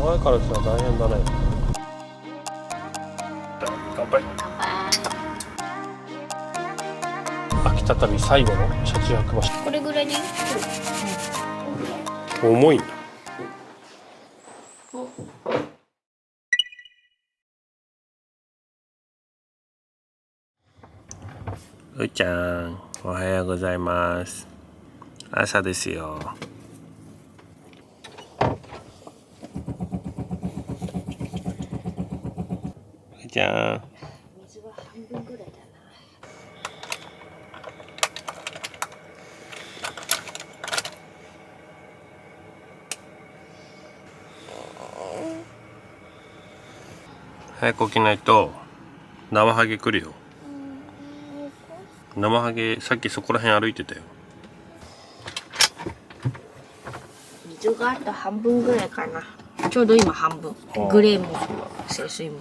前から来たら大変だね。乾杯。秋田旅最後の車中泊場所。これぐらいに重いんだ。うーちゃん、おはようございます。朝ですよ。うーちゃん。水は半分ぐらいだな。早く起きないとナマハゲ来るよ。ナマハゲさっきそこら辺歩いてたよ。水があと半分ぐらいかな。ちょうど今半分。グレーも清水も。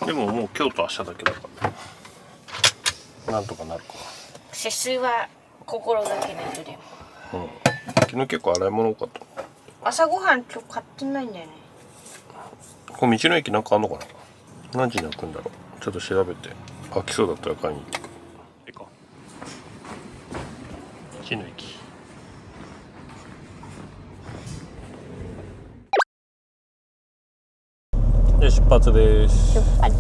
でももう今日と明日だけだからなんとかなるか節水は心がけないとでも。な。昨日結構洗い物多かった。朝ごはん今日買ってないんだよね。これ道の駅なんかあんのかな。何時に開くんだろう。ちょっと調べて開きそうだったら買いに行ってくる。行こう。道の駅。で出発です。出発。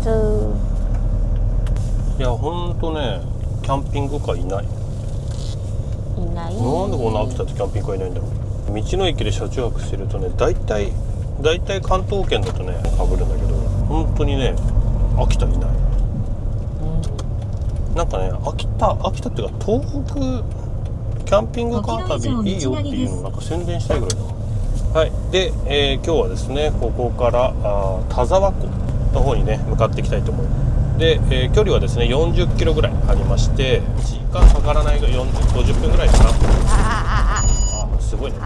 いやほんとねキャンピングカーいない。いない。なんでこんな秋田ってキャンピングカーいないんだろう。道の駅で車中泊してるとね大体関東圏だとねかぶるんだけど本当にね秋田いない。なんかね秋田っていうか東北キャンピングカー旅いいよっていうのをなんか宣伝したいぐらいだ。はい。で、今日はですねここから田沢湖の方にね向かっていきたいと思います。で、距離はですね40キロぐらいありまして1時間かからないが50分ぐらいかな。すごいね。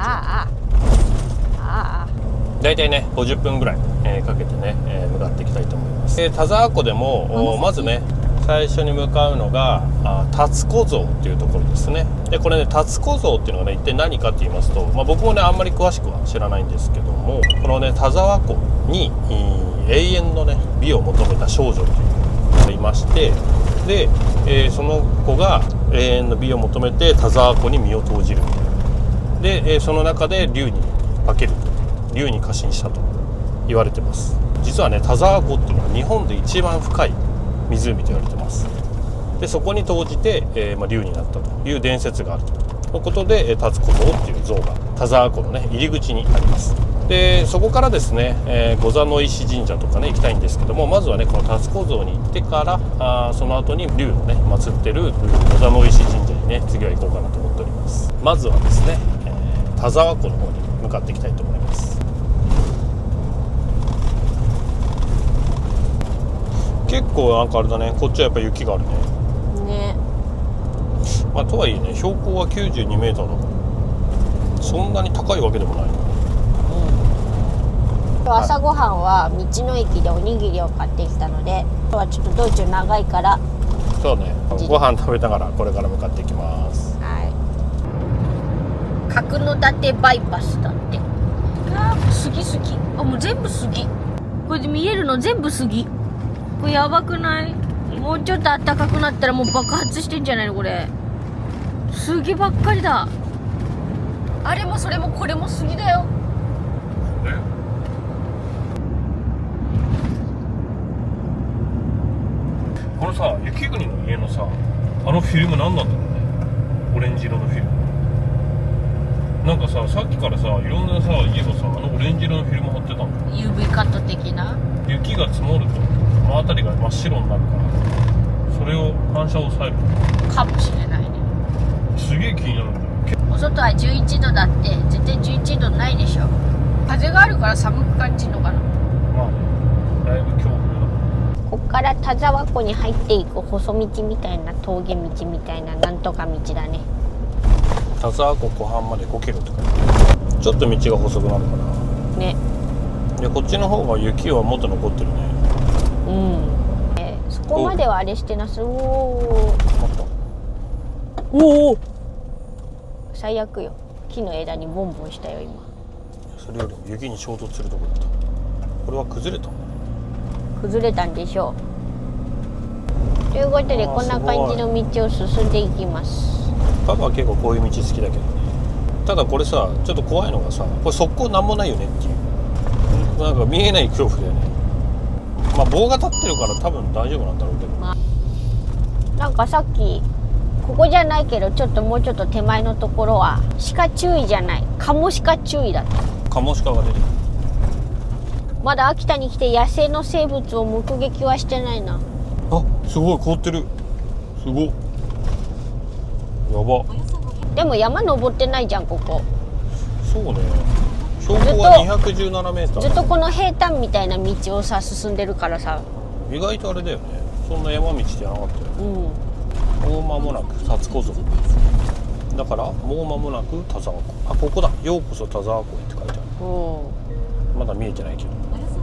だいたいね50分ぐらい、かけてね、向かっていきたいと思います。田沢湖でもまずね最初に向かうのが龍子像っていうところですね。でこれね龍子像っていうのがね一体何かって言いますと、僕もねあんまり詳しくは知らないんですけども、このね田沢湖に永遠のね美を求めた少女というのがいまして、で、その子が永遠の美を求めて田沢湖に身を投じるみたいな。で、その中で竜に化けると、竜に化身したと言われてます。実はね田沢湖っていうのは日本で一番深い湖と言われてます。でそこに投じて、竜になったという伝説があるということで龍子像っていう像が田沢湖のね入り口にあります。でそこからですね、御座石神社とかね行きたいんですけども、まずはねこの龍子像に行ってからその後に竜をね祀ってる御座石神社にね次は行こうかなと思っております。まずはですね、田沢湖の方に向かっていきたいと思います。結構なんかあれだね、こっちはやっぱ雪があるね。ね。とはいえね標高は92メートルだからそんなに高いわけでもない。朝ごはんは道の駅でおにぎりを買ってきたので、今日はちょっと道中長いから。そうね、ご飯食べながらこれから向かっていきます。はい。角館バイパスだって。杉もう全部杉。これで見えるの全部杉。これやばくない？もうちょっと暖かくなったらもう爆発してんじゃないのこれ。杉ばっかりだ。あれもそれもこれも杉だよ。これさ、雪国の家のさあのフィルム何なんだろうね。オレンジ色のフィルム。なんかさっきからさいろんなさ家がさあのオレンジ色のフィルム貼ってたの。 UV カット的な。雪が積もるとこの辺りが真っ白になるからそれを反射を抑えるかもしれないね。すげえ気になるんだよ。お外は11度だって絶対11度ないでしょ。風があるから寒く感じるのかな。まあねだいぶ強風だ。こっから田沢湖に入っていく細道みたいな峠道みたいななんとか道だね。田沢湖湖畔まで5キロとかちょっと道が細くなるからね。でこっちの方が雪はもっと残ってるね。そこまではあれしてなす。おお最悪よ。木の枝にボンボンしたよ今。それよりも雪に衝突するとこだった。これは崩れた。崩れたんでしょう。ということでこんな感じの道を進んでいきます。パパは結構こういう道好きだけどね。ただこれさちょっと怖いのがさ、これ側溝なんもないよねっていう、なんか見えない恐怖だよね。まあ棒が立ってるから多分大丈夫なんだろうけど、なんかさっきここじゃないけどちょっともうちょっと手前のところは鹿注意じゃない、カモシカ注意だった。カモシカが出てる。まだ秋田に来て野生の生物を目撃はしてないな。あ、すごい凍ってる。すごいやば。でも山登ってないじゃんここ。そうね、標高は217メーター。ずっとこの平坦みたいな道をさ進んでるからさ。意外とあれだよね、そんな山道じゃなかったよ。もう間もなく達子像だから、もう間もなく田沢湖。あ、ここだ。ようこそ田沢湖へって書いてある。まだ見えてないけど、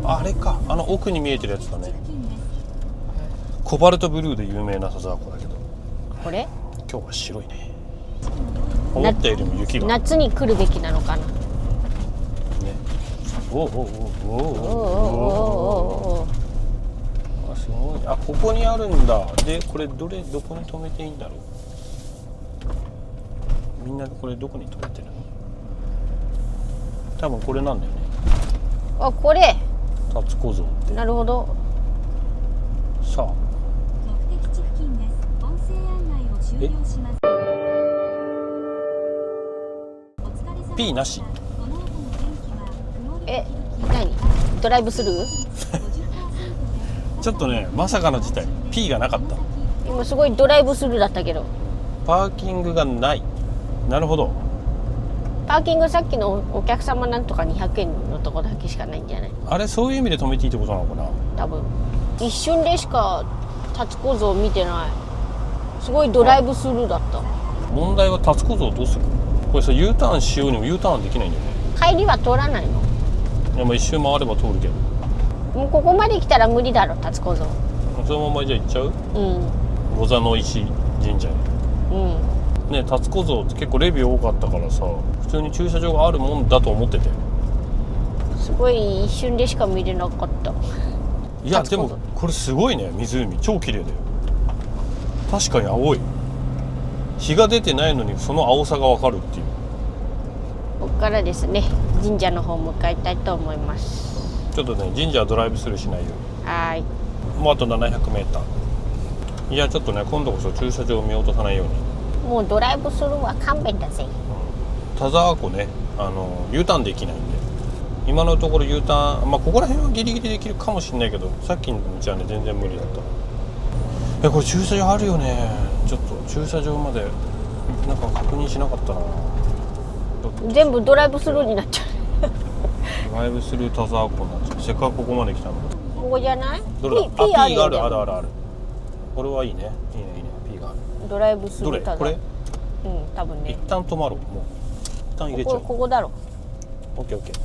あれか、あの奥に見えてるやつだね。コバルトブルーで有名な田沢湖だけど、これ今日は白いね。思ったよりも雪が夏に来るべきなのかな。ね。おおおおおお、あ、すごい。あ、ここにあるんだ。でこれどこに止めていいんだろう。みんなこれどこに止めてるの。多分これなんだよね。あ、これ達子像って。なるほど。さあ、目的地付近です。音声案内を終了します。お疲れ様です。 P なし。この後の天気は曇りえ、時々何ドライブスルー。 50% ちょっとね、まさかの事態。 P がなかった。今すごいドライブスルーだったけど。パーキングがない。なるほど。パーキングさっきのお客様なんとか200円のとこだけしかないんじゃない。あれ、そういう意味で止めていいってことなのかな。多分一瞬でしか達子像見てない。すごいドライブスルーだった。問題は達子像どうする。これさ U ターンしようにも U ターンできないんだよね。帰りは通らないの。いや、まあ一周回れば通るけど、もうここまで来たら無理だろ達子像。そのままじゃあ行っちゃう。うん御座の石神社にうん。ね。達子像って結構レビュー多かったからさ、普通に駐車場があるもんだと思ってて。すごい一瞬でしか見れなかった。いやで達子像もこれすごいね。湖超綺麗だよ。確かに青い。日が出てないのにその青さが分かるっていう。ここからですね神社の方向かいたいと思います。ちょっとね、神社はドライブスルーしないようはーい。に。もうあと 700m。 いやちょっとね、今度こそ駐車場を見落とさないように。もうドライブスルーは勘弁だぜ。田沢湖ね、U ターンできないんで、今のところ U ターン、まあここら辺はギリギリできるかもしれないけど、さっきの道はね全然無理だった。これ駐車場あるよね。ちょっと駐車場までなんか確認しなかったな。全部ドライブスルーになっちゃドライブスルー田沢湖になっちゃう。せっかくここまで来たの。う。ここじゃない？どれだ。 P ある P がある。よ。あるあるある。これはいいね、いいね、いいね。 P がある。ドライブスルどれーただ。これ。うん多分一ね。旦止まろう。もう一旦入れちゃおう。ここだろ。オッケーオッケー。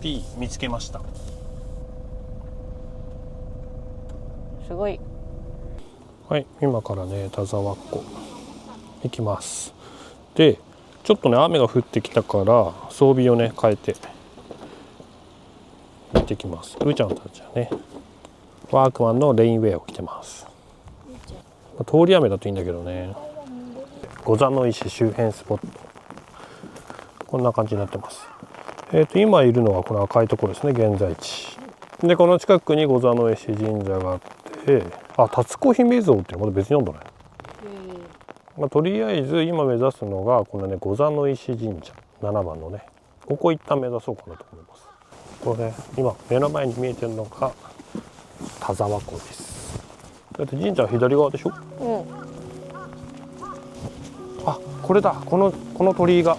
P 見つけました。すごい。はい、今からね田沢湖行きます。でちょっとね雨が降ってきたから装備をね変えて行ってきます。うーちゃんたちはねワークマンのレインウェアを着てます。通り雨だといいんだけどね。御座の石周辺スポット、こんな感じになってます。今いるのはこの赤いところですね、現在地で。この近くに御座の石神社があって、あ、達子姫像っていうのまだ別に読んだね。まあ、とりあえず今目指すのがこのね御座の石神社7番のね、ここ一旦目指そうかなと思います。これね、今目の前に見えてるのが田沢湖です。だって神社は左側でしょ。うん。あ、これだ。この鳥居が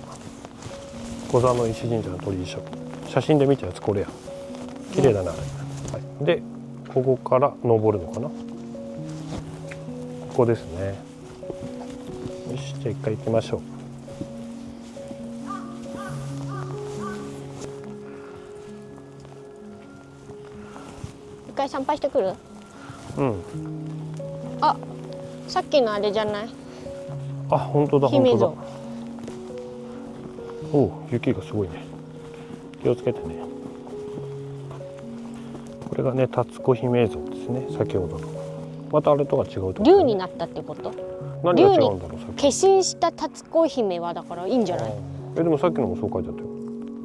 御座の石神社の鳥居でしょ。写真で見たやつこれや。綺麗だなあれ、はい、でここから登るのかな。ここですね。よし、じゃあ一回行きましょう。一回参拝してくる？うん。あ、さっきのあれじゃない？あ、本当だ本当だ。姫像。おう、雪がすごいね。気をつけてね。これがねタツコ姫像ですね。先ほどのまたあれとは違うとこ竜になったってこと？何が違うんだろう。さっき化身したタツコ姫はだからいいんじゃない？でもさっきのもそう書いてあったよ。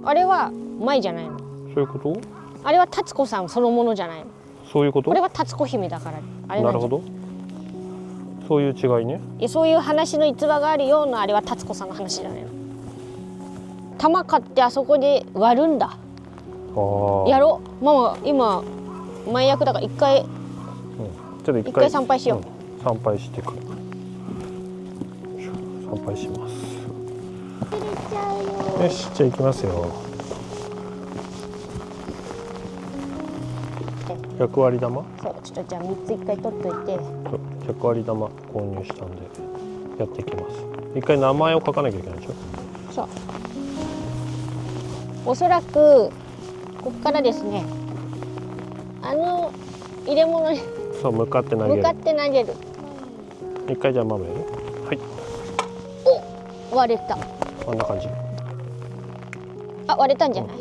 あれは舞じゃないの？そういうこと？あれはタツコさんそのものじゃないの？そういうこと？これはタツコ姫だからあれなんじゃない？なるほど。そういう違いね。いやそういう話の逸話があるようなあれはタツコさんの話じゃないの？玉買ってあそこで割るんだ。ああ。やろう。ママ今前役だから一回ちょっと一回参拝しよう。参拝してくる。参拝します。よし、じゃあ行きますよ。100割玉？そうちょっとじゃあ3つ一回取っといて。そう100割玉購入したんでやっていきます。一回名前を書かなきゃいけないでしょ。そう。おそらくここからですね。入れ物にそう向かって投げる。向かって投げる。一回じゃあママやる。はい。お割れた。こんな感じ。あ割れたんじゃない？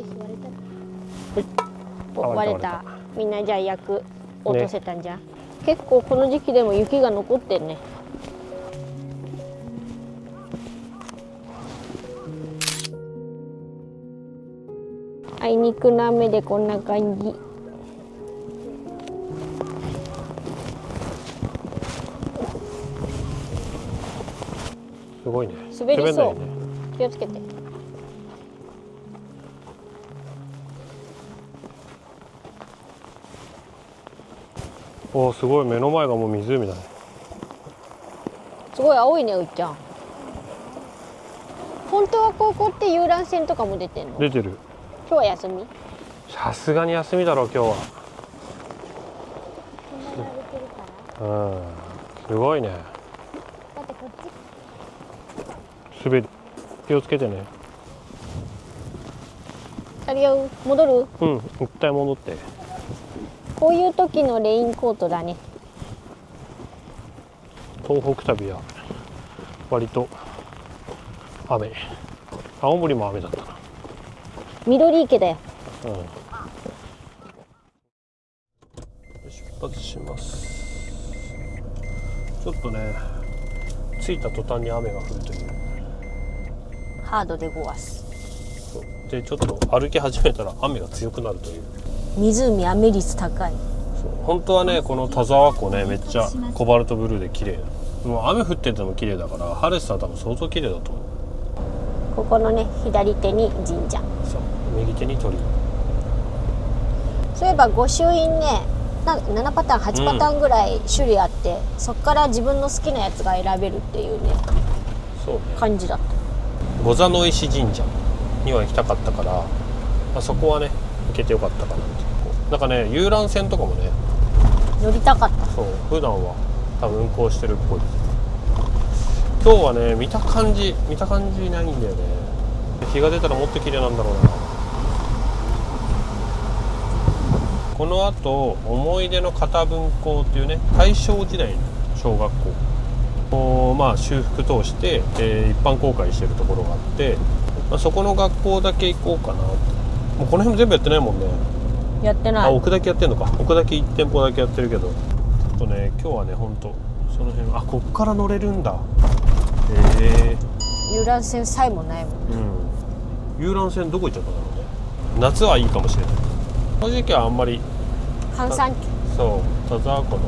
おはい。割れた。みんなじゃあ役落とせたんじゃん、結構この時期でも雪が残ってんね。あいにくの雨でこんな感じ。すごいね。滑りそう。滑んないね。気をつけて。おおすごい、目の前がもう湖だね。すごい青いねうっちゃん。本当は高校って遊覧船とかも出てんの？出てる。今日は休み？さすがに休みだろう今日は。うん、すごいね。だってこっち。滑る。気をつけてね。あれよ戻る？うん、一回戻って。こういう時のレインコートだね。東北旅は割と雨。青森も雨だったな。緑池だよ。うん。出発します。ちょっとね、着いた途端に雨が降るという。ハードでごわす。そうでちょっと歩き始めたら雨が強くなるという。湖雨率高い。そう本当はねこの田沢湖ねめっちゃコバルトブルーで綺麗な。もう雨降ってても綺麗だから晴れてたら多分相当綺麗だと思う。ここのね左手に神社。そう右手に鳥居。そういえば御朱印ね7パターン8パターンぐらい種類あって、そこから自分の好きなやつが選べるっていうねそうね。感じだった。御座の石神社には行きたかったから、まあ、そこはね行けてよかったかなって。なんかね遊覧船とかもね乗りたかった。そう普段は多分運航してるっぽいです。今日はね見た感じないんだよね。日が出たらもっと綺麗なんだろうな。このあと思い出の片分校っていうね大正時代の小学校をまあ修復等して、一般公開してるところがあって、まあ、そこの学校だけ行こうかな。もうこの辺も全部やってないもんね。やってない。あ奥だけやってんのか。奥だけ1店舗だけやってるけど、ちょっとね今日はねほんとその辺こっから乗れるんだ。遊覧船さえもないもん。うん、遊覧船どこ行っちゃったんだろうね。夏はいいかもしれない。この時期はあんまり閑散期。そう田沢湖の、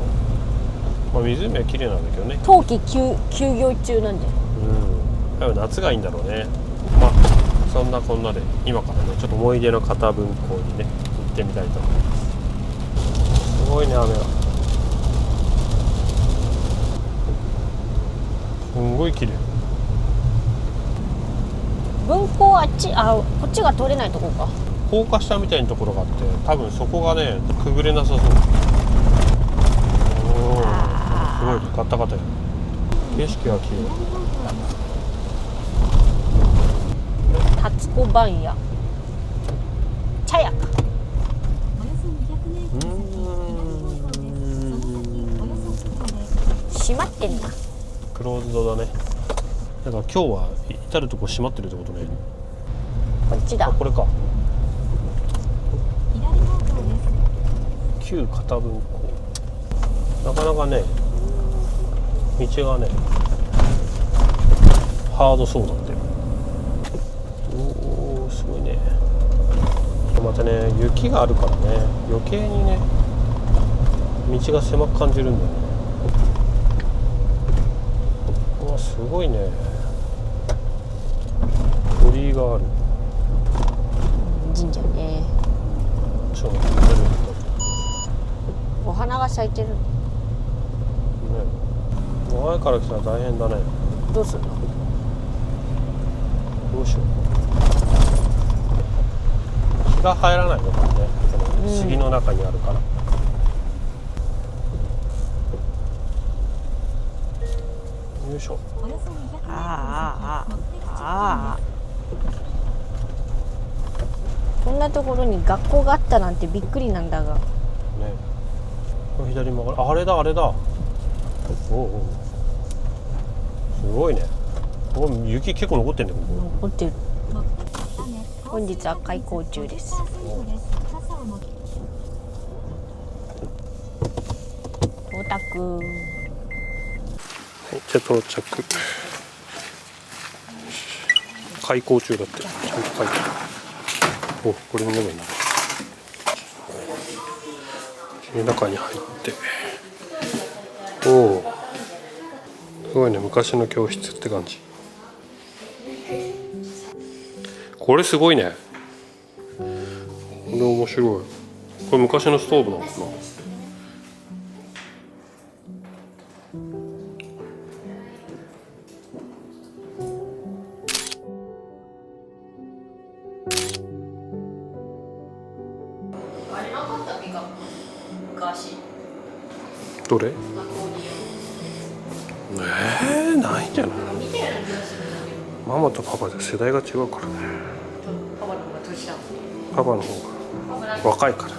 まあ、湖は綺麗なんだけどね。冬季休業中なんで。うん、やっぱ夏がいいんだろうね。まあそんなこんなで今からねちょっと思い出の片分校にね行ってみたいと思います。すごいね雨が。すんごい綺麗。分校こっちが通れないとこか。高架下みたいなところがあって多分そこがねくぐれなさそう。おおすごいガタガタや。景色が綺麗。タツコ番屋茶屋か。およそ200メートル先左方向です。その先およそ1キロです。閉まってんな。クローズドだね。だから今日は至るとこ閉まってるってことね。こっちだ。これか。旧片分校、なかなかね道がねハードそうだって。おお、すごいね。またね雪があるからね余計にね道が狭く感じるんだよね。うわ、すごいね、鳥居がある。神社ね。ちょっとお花が咲いてる。ね、前から来たら大変だね。どうするの？どうしよう。日が入らないのかね、この杉の中にあるから。よいしょ。およそ200メートル先、あ目的地付近あ、こんなところに学校があったなんてびっくりなんだが。ね、これ左曲がる。あれだあれだ。おお、すごいね。ここ雪結構残ってんね、ここ。残ってる。目的地雨、本日は開校中です。 50%です。傘を持って到着。はい、じゃあ到着。開校中だって。ちゃんと書いてある。お、これも読めない。中に入って。おお、すごいね、昔の教室って感じ。これすごいね。これ面白い。これ昔のストーブなのかな。あれなかったっけか、昔。どれ？ないんじゃない？ママとパパで世代が違うからね。パパの方が年だ。パパの方が若いから。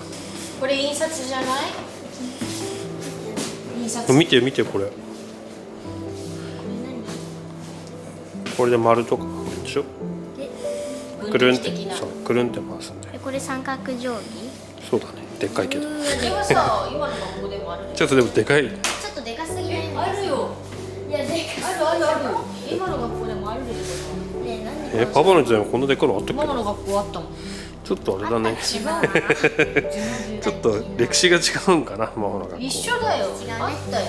これ印刷じゃない？印刷。見て見て、これ。これで丸とかでしょ。くるんって、そう、くるんって回すんで。これ三角定規。そうだね、でっかいけど。でもさ、今の学校でもあるね。ちょっとでもでかい。ちょっとでかすぎない？あるよ。いやでかあるあるある。今の学校でもあるでしょ。ね、なんでパパの時代もこんなでっかいのあったっけ？ママの学校あったもん。ちょっとあれだね。違うな。ちょっと歴史が違うんかな、ママの学校。一緒だよ。違うねあったよ。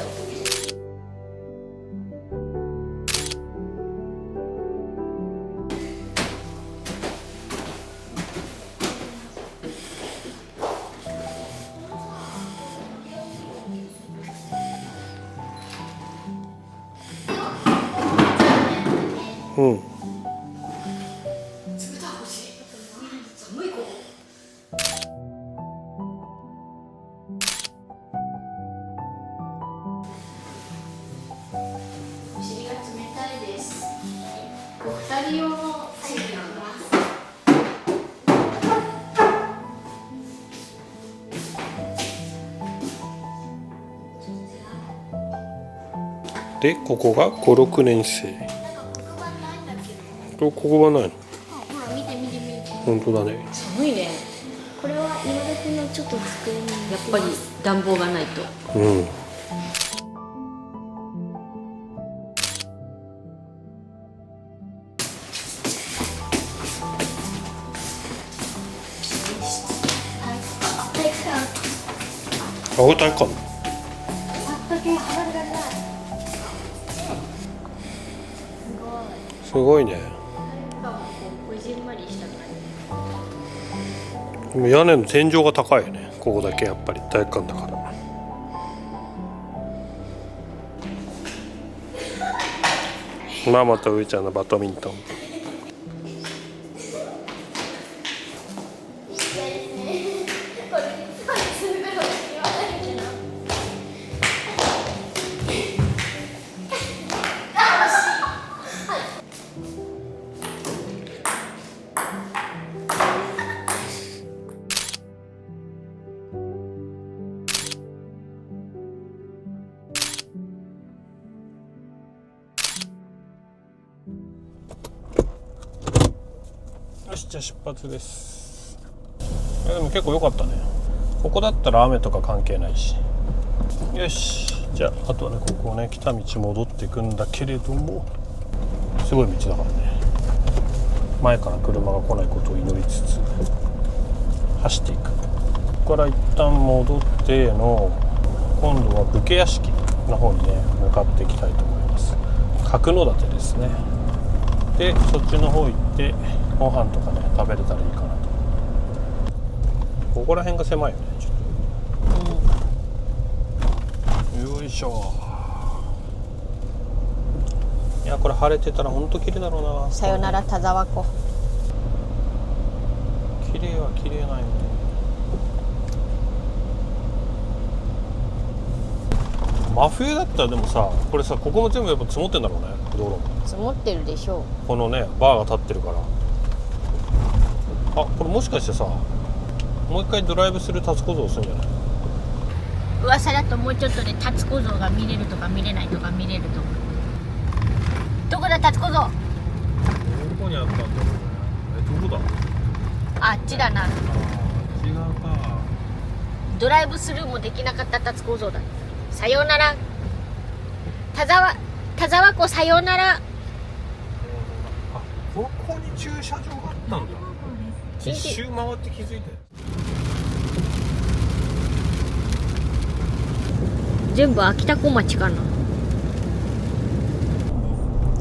うん。お尻が冷たいです。お二人用の席なんだ。で、ここが5、6年生。なんか黒板ないんだけど。ここはないの？ほら見て見て見て。本当だね。寒いね。これは今時のちょっと机にやっぱり暖房がないと。うん。青体育館。すごいね。こじんまりした感じ。でも屋根の天井が高いよね。ここだけやっぱり体育館だから。ママとうーちゃんのバドミントン。よし、じゃあ出発です。でも結構良かったね。ここだったら雨とか関係ないし。よし、じゃああとはね、ここをね来た道戻っていくんだけれども、すごい道だからね、前から車が来ないことを祈りつつ走っていく。ここから一旦戻っての、今度は武家屋敷の方にね向かっていきたいと思います。角館ですね。でそっちの方行ってご飯とかね食べれたらいいかなと。ここら辺が狭いよね、ちょっと。よいしょ。いや、これ晴れてたらほんと綺麗だろうな。さよなら田沢湖。綺麗は綺麗なんよね。真冬だったらでもさ、これさ、ここも全部やっぱ積もってんだろうね、道路も。積もってるでしょこのねバーが立ってるから。あ、これもしかしてさ、もう一回ドライブする達子像するんじゃない？う。噂だともうちょっとで達子像が見れるとか見れないとか見れると思う。どこだ達子像？どこにあったんだろうね。どこだ？あっちだな。違うか。ドライブスルーもできなかった達子像だ。さようなら田沢湖、さようなら。あ、ここに駐車場があったんだ。一周回って気づいたよ。全部秋田小町かな。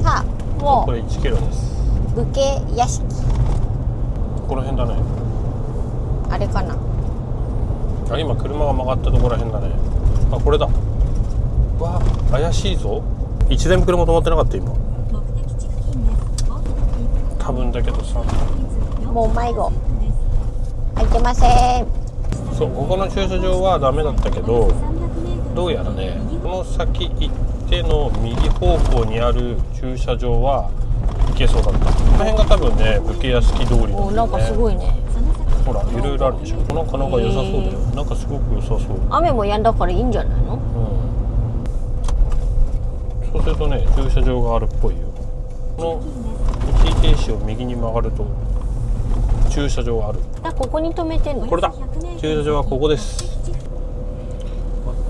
さあ、もこれ1キロです。う武家屋敷この辺だね。あれかな。あ、今車が曲がったところら辺だね。あ、これだ。うわ、怪しいぞ。一台も車止まってなかった今。目的地付近です。多分だけどさ。もう迷子空いてません。そう、ここの駐車場はダメだったけど、どうやらね、この先行っての右方向にある駐車場は行けそうだった。この辺が多分ね、武家屋敷通りお、なんかすごいね。ほら、いろいろあるでしょ。なんか良さそうだよ。なんかすごく良さそう。雨も止んだからいいんじゃないの？うん。そうするとね、駐車場があるっぽいよ。この一時停止を右に曲がると駐車場がある。あ、ここに止めてんの？これだ。駐車場はここです。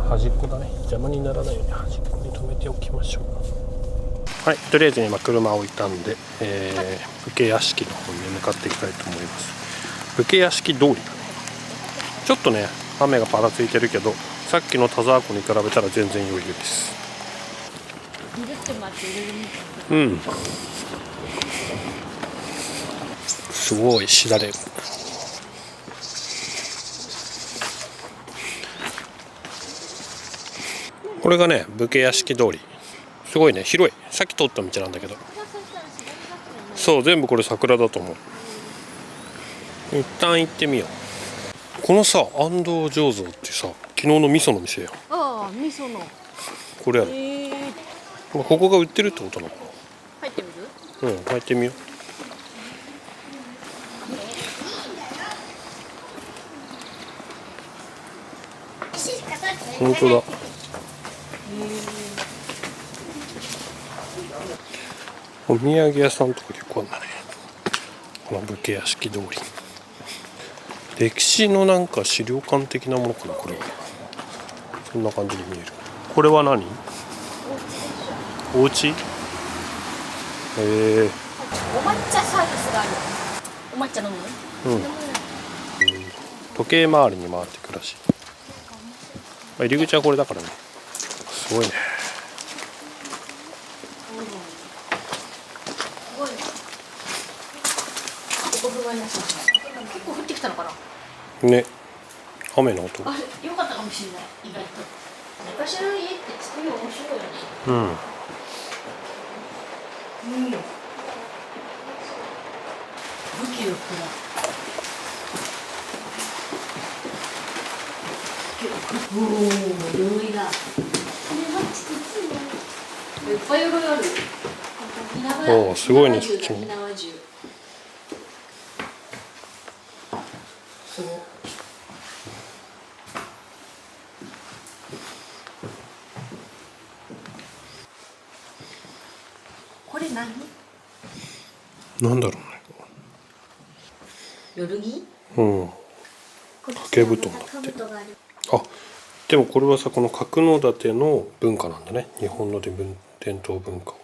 端っこだね。邪魔にならないように端っこに止めておきましょう。はい、とりあえず今車を置いたんで、武家屋敷の方に向かっていきたいと思います。武家屋敷通りだね。ちょっとね雨がぱらついてるけど、さっきの田沢湖に比べたら全然余裕です。うん、すごいしだれる。これがね武家屋敷通り。すごいね、広い。さっき通った道なんだけど、そう全部これ桜だと思う。一旦行ってみよう。このさ安藤醸造ってさ、昨日の味噌の店よ。ああ、味噌の。これやろ。ここが売ってるってことなのか入ってみる？な。うん、入ってみよう。本当だ。お土産屋さんとか結構あるんだね。この武家屋敷通り。歴史のなんか資料館的なものかな、これは。そんな感じに見える。これは何？お家？お抹茶サービスがある。お抹茶飲む？うん。時計回りに回ってくらしい。入り口はこれだからね。すごいね。結構降ってきたのかな。ね。雨の音。あれ、良かったかもしれない。意外と。昔の家って作り面白いよね。うん。武器の蔵。おお、鎧だ。いっぱい鎧ある。おお、すごいね、そっちも。すごい。これ何？なんだろうね。夜着？うん。掛け布団だって兜がある。あでもこれはさこの角館の文化なんだね。日本の伝統文化を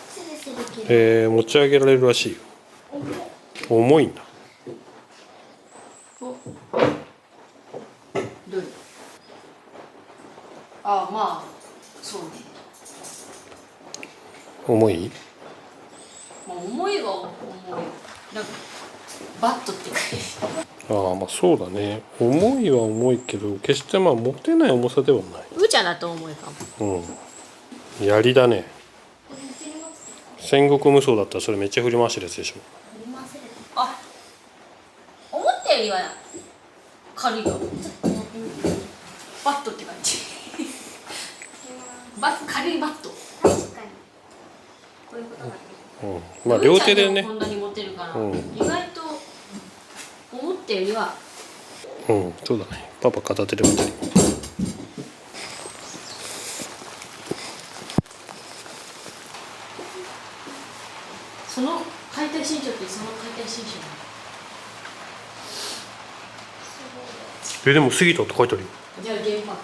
スルスル切る。持ち上げられるらしいよ。重いんだ。どれああまあそうね、重いまあ、重いは重いなんかバットって感じああまあそうだね。重いは重いけど決してまあ持てない重さではないうちゃだと思うかも。うん槍だね。戦国無双だったらそれめっちゃ振り回してるやつでしょ。あ思ったよりは軽いよ。バットって感じ軽いバット。確かに。こういうことができる。まあ両手でねこんなに持てるから、うん意外と思ったよりはそうだね。パパ片手で持てる。その解体新書ってその解体新書でも杉田って書いてあるよ。じゃあ原爆だ。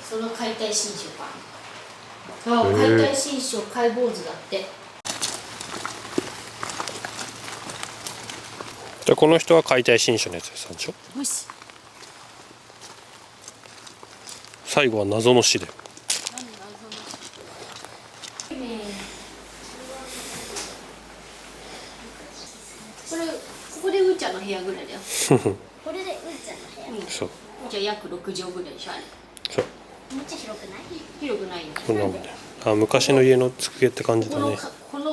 その解体新書か。ああ解体新書解剖図だって。じゃあこの人は解体新書のやつですでしょ。よし。最後は謎の死で。これここでうーちゃんの部屋ぐらいだよ。これでうーちゃんの部屋。そうじゃあ約6畳ぐらいでしょあれ。そうめっちゃ広くない？広くないよ。こんなもんね。あ昔の家の机って感じだね。このそ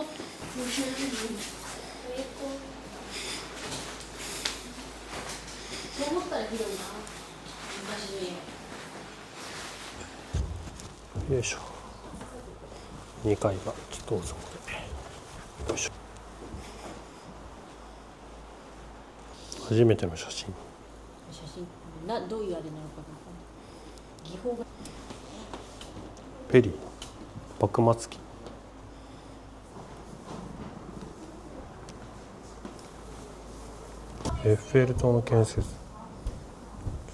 う思ったら広いな。昔の家。よいしょ。2階がちょっとどうぞこれ。よいしょ。初めての写真。写真どういうあれなのかな。技法がペリー幕末期。エッフェル塔の建設。す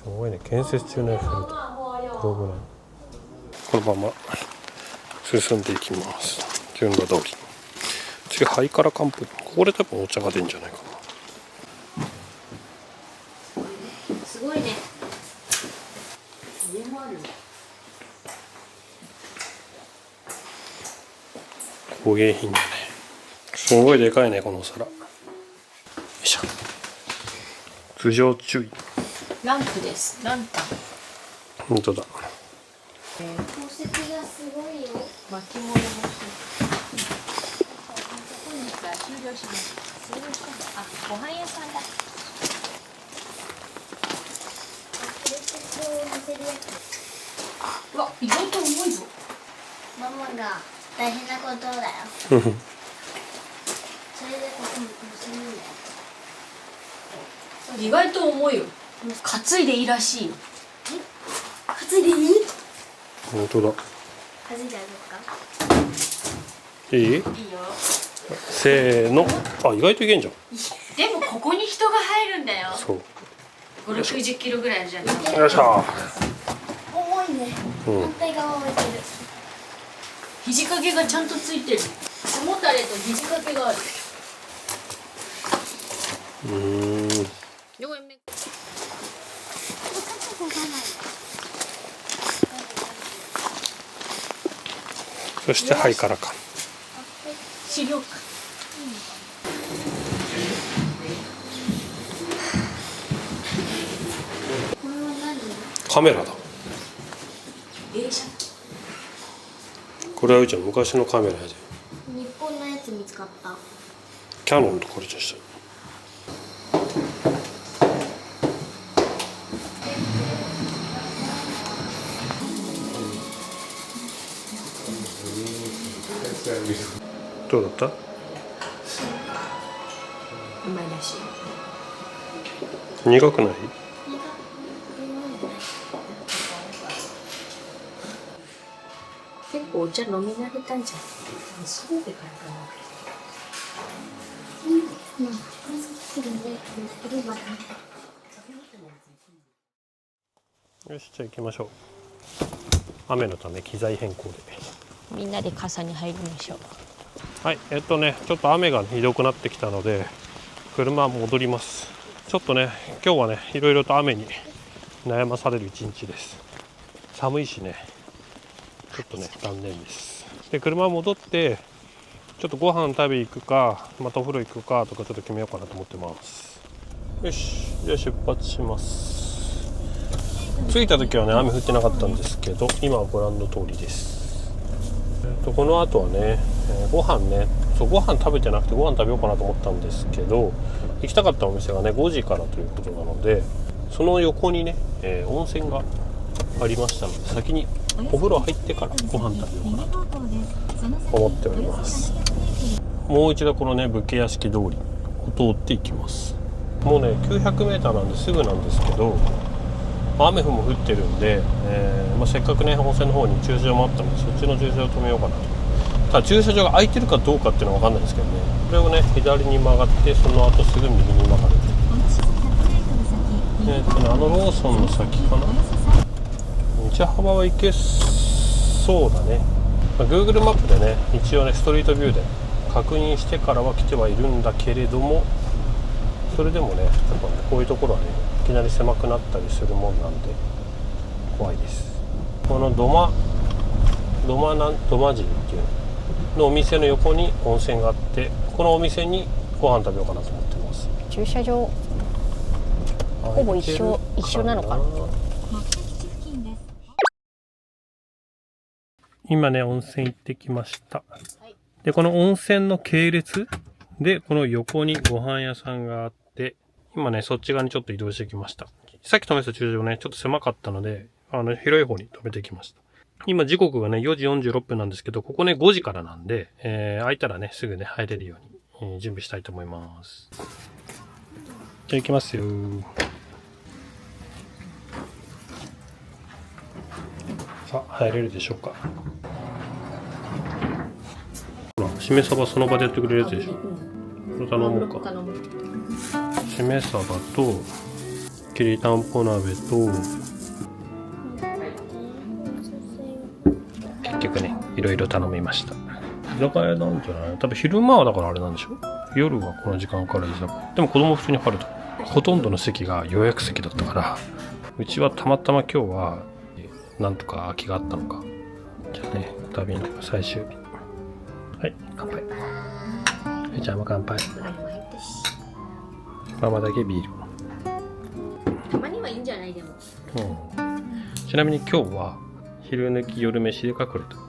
ごいね。建設中のエッフェル塔。プログラム。このまま進んでいきます。順路通り。次ハイカラカンプ。ここで多分お茶が出るんじゃないかな。すごいね。上もある。工芸品だね。すごいでかいねこのお皿。よいしょ。頭上注意。ランプです。ランタン。本当だ。宝石がすごいよ。巻物もして本日は終了します。終了したんだ。あ、ご飯屋さんだ。宝石を見せるやつ。うわ、意外と重いぞ。ママが大変なことだよ。それでここに結ぶんだよ。意外と重いよ。担いでいいらしいよ。担いでいい？本当だ。担いであげるか？いい？いいよ。せーの。あ意外といけんじゃん。でもここに人が入るんだよ。そう。5、60キロぐらいあるじゃん。よいしょ。重いね。反対側もいける。肘掛けがちゃんとついてる。背もたれと肘掛けがある。両面そしてハイカラカン。資料館。これは何？カメラだ。映写。これはうちの昔のカメラやで。日本のやつ見つかった。キャノンとこれでした。どうだった？うまいらしい。苦くない？結構お茶飲み慣れたんじゃん。そうでからかな。よし、じゃあ行きましょう。雨のため機材変更で。みんなで傘に入りましょう。はい、ちょっと雨がひどくなってきたので車戻ります。ちょっとね、今日はね、いろいろと雨に悩まされる一日です。寒いしね、ちょっとね、残念です。で、車戻ってちょっとご飯食べ行くか、またお風呂行くかとかちょっと決めようかなと思ってます。よし、じゃあ出発します。着いた時はね、雨降ってなかったんですけど、今はご覧の通りです。この後はね、ご飯ね、ご飯食べてなくてご飯食べようかなと思ったんですけど、行きたかったお店がね5時からということなので、その横にね、温泉がありましたので、先にお風呂入ってからご飯食べようかなと思っております。もう一度このね武家屋敷通りを通っていきます。もうね 900m なんですぐなんですけど、雨も降ってるんで、せっかくね温泉の方に駐車場もあったので、そっちの駐車場を止めようかなと。ただ駐車場が空いてるかどうかっていうのは分かんないですけどね、これをね左に曲がって、その後すぐ右に曲がる。あのローソンの先かな。道幅は行けそうだね。Google マップでね一応ねストリートビューで確認してからは来てはいるんだけれども、それでもねやっぱねこういうところはねいきなり狭くなったりするもんなんで怖いです。この土間尻っていうのお店の横に温泉があって、このお店にご飯食べようかなと思ってます。駐車場ほぼ一緒なのかな。今ね温泉行ってきました。で、この温泉の系列でこの横にご飯屋さんがあって、今ねそっち側にちょっと移動してきました。さっき止めてた駐車場ねちょっと狭かったので、広い方に止めてきました。今時刻がね4時46分なんですけど、ここね5時からなんで、空いたらねすぐね入れるように、準備したいと思います。じゃあ行きますよ。さあ入れるでしょうか。ほら、しめ鯖その場でやってくれるやつでしょ。これ頼もうか。しめ鯖ときりたんぽ鍋と、結局ねいろいろ頼みました。居酒屋なんじゃない？多分昼間はだからあれなんでしょ。夜はこの時間から居酒屋。でも子供普通に入ると。ほとんどの席が予約席だったから、うちはたまたま今日はなんとか空きがあったのか。じゃあね、旅の最終日。はい、乾杯。じゃあもう乾杯。ママだけビール。たまにはいいんじゃないでも。ちなみに今日は昼抜き夜飯で隠れた。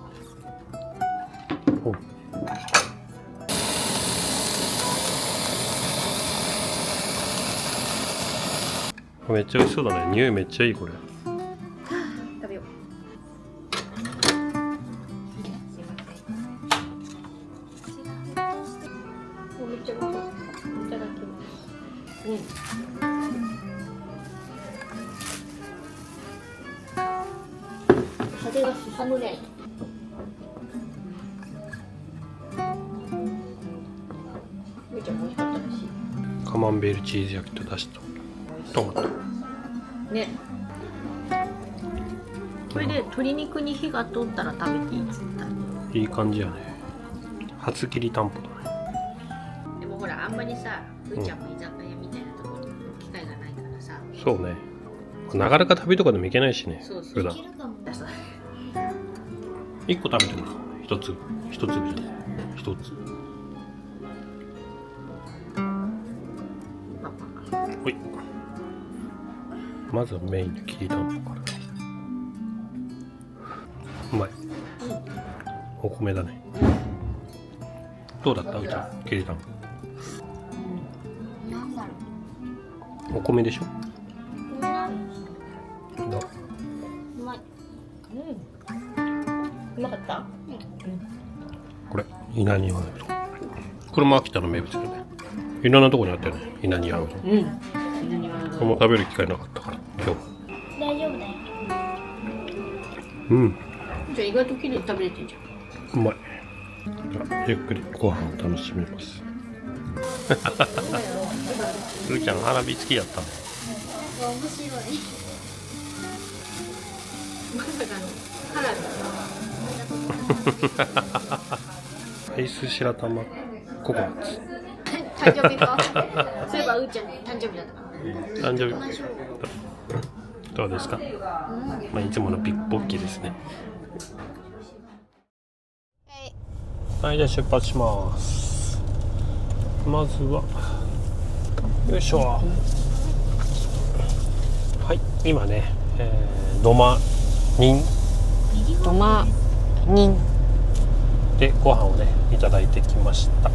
めっちゃ美味しそうだね。匂いめっちゃいいこれ。食べよう。めっちゃ美味しそう。いただきます。風が進むね。めっちゃ美味しかったらしい。カマンベールチーズ焼きとだしとトマトね。これで鶏肉に火が通ったら食べていいっつった。いい感じやね。初切りたんぽだね。でもほらあんまりさ、ふーちゃんも居酒屋みたいなところに行く機会がないからさ。そうね。なかなか旅とかでも行けないしね。そうそう。普段いけるかもさ。1個食べてもらう。一粒じゃない。一つ。ほい。まずはメインのきりたんぽから。うまい。お米だね。どうだったうちゃん、きりたんぽ。なんだろお米でしょ。う。どう？うまい。うまかった？これ稲庭うどん。これも秋田の名物だよね。いろんなとこにあったよね、稲庭うどん。これも食べる機会なかったから今日。大丈夫だよ。じゃあ意外ときれいに食べれてんじゃん。うまい。じゃあゆっくりご飯を楽しみます。ふーちゃん花火好きやったね。ぱ面白い。まさかの花火。アイス白玉ココナッツ。誕生日か。そういえばうーちゃん誕生日だったか誕生日どうですか？まあいつものピッポッキーですね。はい、じゃあ出発します。まずはよいしょ。はい、今ね、土間人土間人でご飯をねいただいてきました。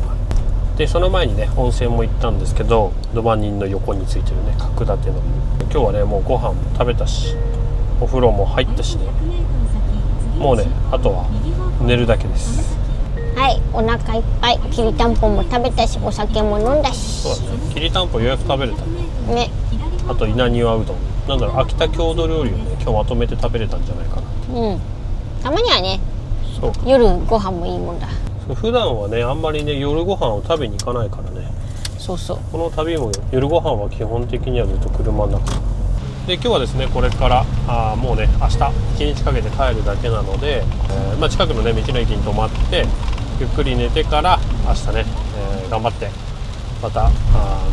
でその前にね温泉も行ったんですけど、土間人の横についてるね角建ての今日はねもうご飯も食べたしお風呂も入ったしね、もうねあとは寝るだけです。はい、お腹いっぱい。きりたんぽも食べたし、お酒も飲んだし。そうだね、きりたんぽようやく食べれたね。ね。あと稲庭うどん、なんだろう、秋田郷土料理をね今日まとめて食べれたんじゃないかな。うん。たまにはね、そう夜ご飯もいいもんだ。普段はねあんまりね夜ご飯を食べに行かないからね。そうそう。この旅も夜ご飯は基本的にはずっと車の中で、今日はですねこれからもうね明日1日かけて帰るだけなので、まあ、近くのね道の駅に泊まってゆっくり寝てから明日ね、頑張ってまた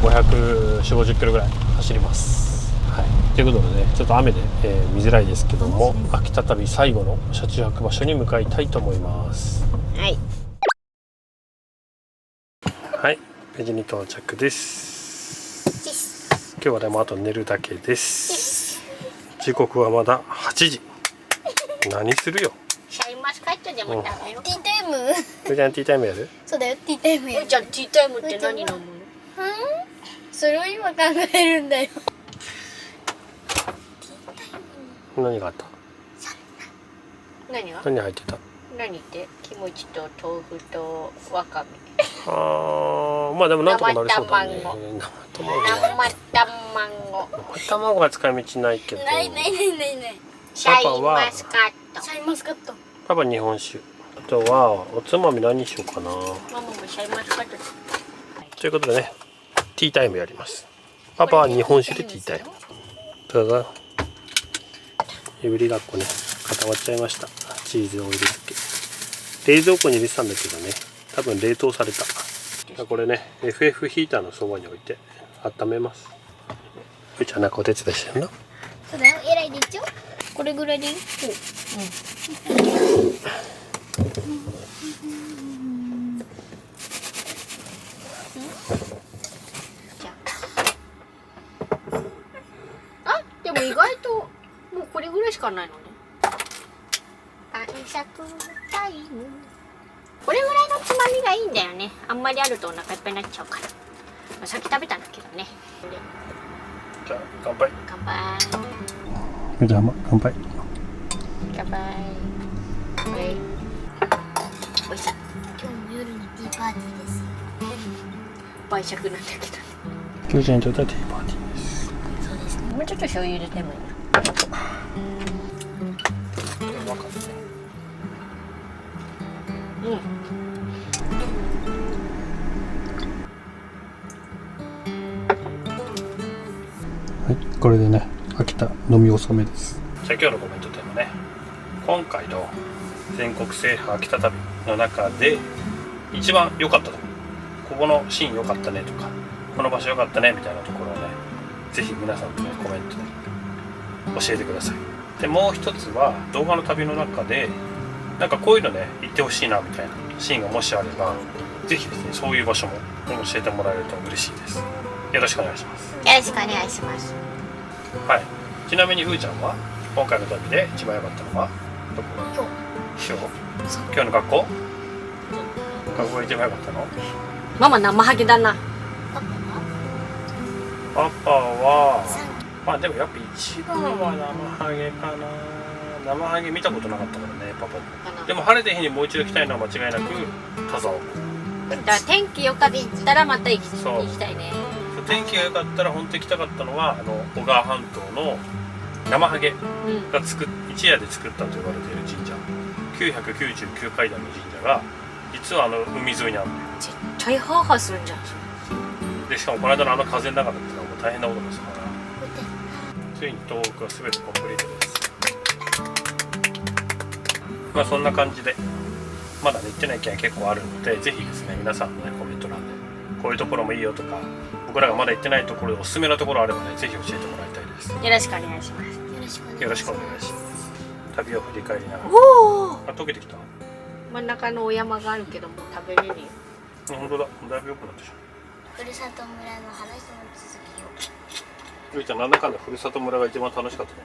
540-50キロぐらい走ります。はい、ということでねちょっと雨で、見づらいですけども、秋田旅最後の車中泊場所に向かいたいと思います。はい。はい、無事に到着です。今日はでもあと寝るだけです。時刻はまだ8時。何するよ。シャインマスカットでも食べよう。ティータイム。うーちゃんティータイムやる？そうだよ、ティータイムやる。うーちゃんティータイムって何飲むの？それを今考えるんだよ。何があった？何が？何入ってた？何ってキムチと豆腐とわかめ。まあでもなんとかなりそうだね。生生卵は使い道ないけど。ないないないないない。シャインマスカット。シャインマスカット。パパ日本酒。あとはおつまみ何にしようかな。ママもシャインマスカット。ということでね、ティータイムやります。パパは日本酒でティータイム。どうぞ。いぶりがっこね、固まっちゃいました。チーズを入れて冷蔵庫に入れてたんだけどね、多分冷凍された。これね FF ヒーターのそばに置いて温めます。うーちゃんなんかお手伝いしてるの？そうだよ、偉いでしょ。これぐらいでいい？あ、でも意外ともうこれぐらいしかないのね。晩酌タイム。これぐらいのつまみがいいんだよね。あんまりあるとお腹いっぱいになっちゃうから。まあ、さっき食べたんだけどね。じゃあ乾杯。乾杯。じゃあ乾杯。乾杯。はい。おいしい。今日も夜にティーパーティーです。晩酌なんだけど。きゅうちゃんにとってはティーパーティーです。そうですね。もうちょっと醤油入れてもいいな。わかるね。うん。はい、これでね、秋田飲み納めです。じゃあ今日のコメントテーマね、今回の全国制覇秋田旅の中で一番良かったところ、ここのシーン良かったねとか、この場所良かったねみたいなところをね、ぜひ皆さんとねコメントで教えてください。でもう一つは動画の旅の中でなんかこういうのね言ってほしいなみたいなシーンがもしあれば、ぜひですねそういう場所も教えてもらえると嬉しいです。よろしくお願いします。よろしくお願いします。はい。ちなみにうーちゃんは今回の旅で一番良かったのはどこ？今日の学校？学校が一番良かったの？ママ生ハゲだな。パパはまあでもやっぱ一番は生ハゲかな。生ハゲ見たことなかったからねパパも。でも晴れた日にもう一度来たいのは間違いなく田沢湖。だから天気良かったらまた行きたいね。天気が良かったら本当に行きたかったのは小川半島の生ハゲが一夜で作ったと言われている神社、999階段の神社が実は海沿いにあるのよ。絶対ハーハーするんじゃん。でしかもこの間の風の中だったらもう大変なことですから、ついに東北は全てコンプリートです。まあそんな感じでまだね行ってない県結構あるので、ぜひですね皆さんのねコメント欄でこういうところもいいよとか、僕らがまだ行ってないところでおすすめなところあればね、ぜひ教えてもらいたいです。よろしくお願いします。よろしくお願いします。旅を振り返りながら。おお、あ、溶けてきた。真ん中のお山があるけども食べれるよ。本当だ、だいぶ良くなってきた。ふるさと村の話の続きを。ゆいちゃんなんだかんだふるさと村が一番楽しかったね。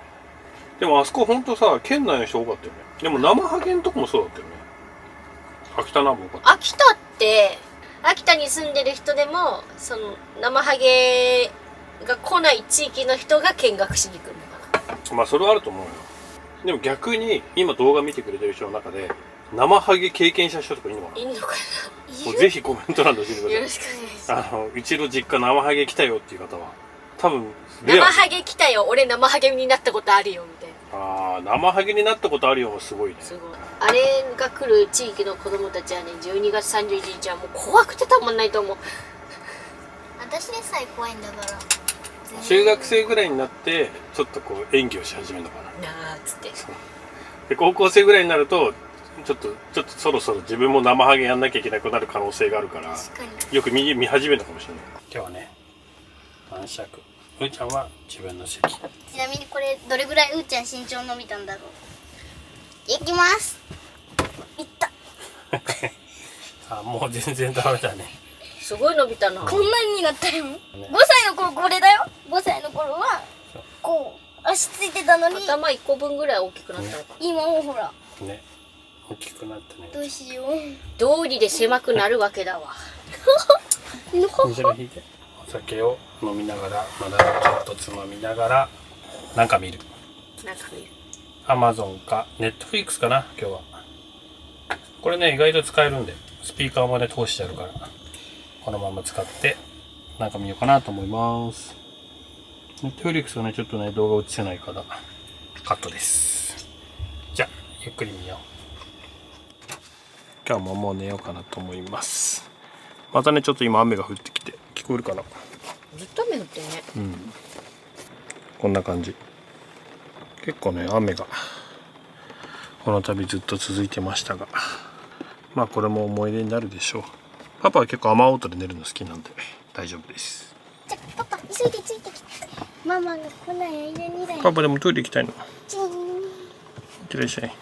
でもあそこほんとさ、県内の人多かったよね。でも生ハゲんとこもそうだったよね。秋田ナも多かった。秋田って秋田に住んでる人でもその生ハゲが来ない地域の人が見学しに来るのかな。まあそれはあると思うよ。でも逆に今動画見てくれてる人の中で生ハゲ経験した人とかいるのかな。いんのかもうぜひコメント欄で教えてくな。よろださしくお願いします。い。うちの実家生ハゲ来たよっていう方は多分レア。生ハゲ来たよ、俺生ハゲになったことあるよみたいな。ああ、生ハゲになったことあるよもすごいね。すごい。あれが来る地域の子供たちはね、12月31日はもう怖くてたまんないと思う。私でさえ怖いんだから。中学生ぐらいになってちょっとこう演技をし始めるのかな。なあっつって。で高校生ぐらいになるとちょっとそろそろ自分も生ハゲやんなきゃいけなくなる可能性があるから、確かに。よく見始めたかもしれない。今日はね、晩酌。うーちゃんは自分の席。ちなみにこれどれぐらいうーちゃん身長伸びたんだろう。いきます。いった。あ、もう全然ダメだね。すごい伸びたな。こんなになったよ。5歳の頃これだよ。5歳の頃はこう足ついてたのに、頭1個分ぐらい大きくなったのかな。今もほら。ね、大きくなったね。どうしよう。道理で狭くなるわけだわ。水を引いて。お酒を飲みながら、まだちょっとつまみながら、なんか見る。なんか見る。Amazon か Netflix かな今日は。これね意外と使えるんで、スピーカーまで通してあるからこのまま使ってなんか見ようかなと思います。 Netflix はねちょっとね動画映せないからカットです。じゃあゆっくり見よう。今日ももう寝ようかなと思います。またねちょっと今雨が降ってきて聞こえるかな。ずっと雨降ってね。うん、こんな感じ。結構ね雨がこの度ずっと続いてましたが、まあこれも思い出になるでしょう。パパは結構雨音で寝るの好きなんで大丈夫です。じゃあパパ急いでついてきて。ママが来ない間にだよ。パパでもトイレ行きたいの。いチーン。ってらっしゃい。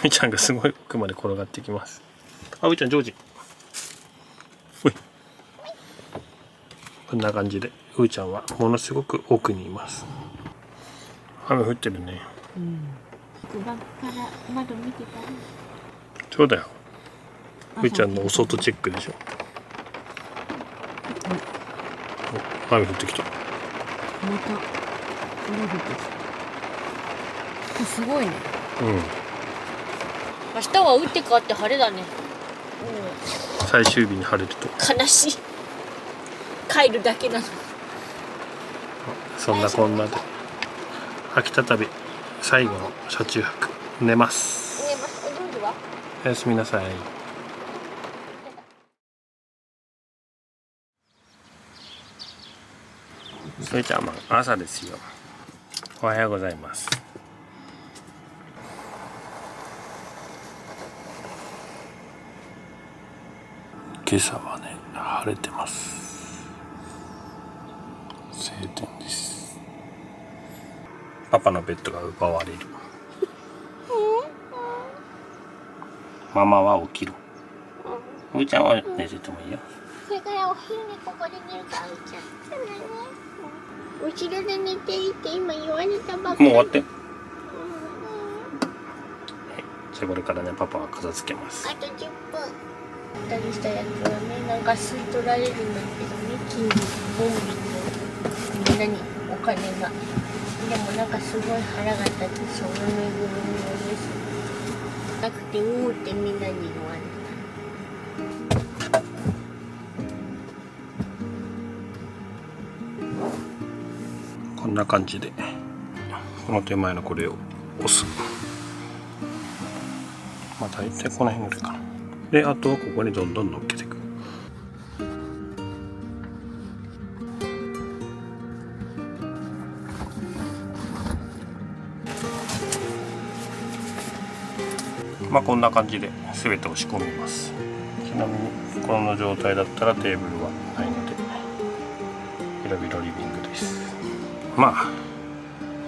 ういちゃんがすごい奥まで転がってきます。あ、ういちゃんジョージ。おい。こんな感じでうーちゃんはものすごく奥にいます。雨降ってるね。黒板から窓見てたら。そうだよ。うーちゃんのお外チェックでしょ。お、雨降ってきた。また雨降ってきた。すごいね。うん。明日は打って変わって晴れだね。最終日に晴れると。悲しい。帰るだけなの。そんなこんなで秋田旅最後の車中泊寝ます。ね、またルールは？おやすみなさい。それじゃあまあ朝ですよ。おはようございます。今朝はね晴れてます。晴天です。パパのベッドが奪われる。ママは起きる。うーちゃんは寝ててもいいよ。これからお昼にここで寝るからうーちゃん。そうだね。後ろで寝ていいって今言われたばっかり。もう終わって。じゃあこれからねパパは片付けます。あと10分。あったりしたやつはね、なんか吸い取られるんだけどね、金利、ボンビンのみんなにお金が。でもなんかすごい腹が立ってそのぬいぐるみをですなくてうーってみんなに言われた。こんな感じでこの手前のこれを押す。まあ大体この辺ぐらいかな。であとはここにどんどん乗っけていく。まあこんな感じで全てを仕込みます。ちなみにこの状態だったらテーブルはないので広々リビングです。まあ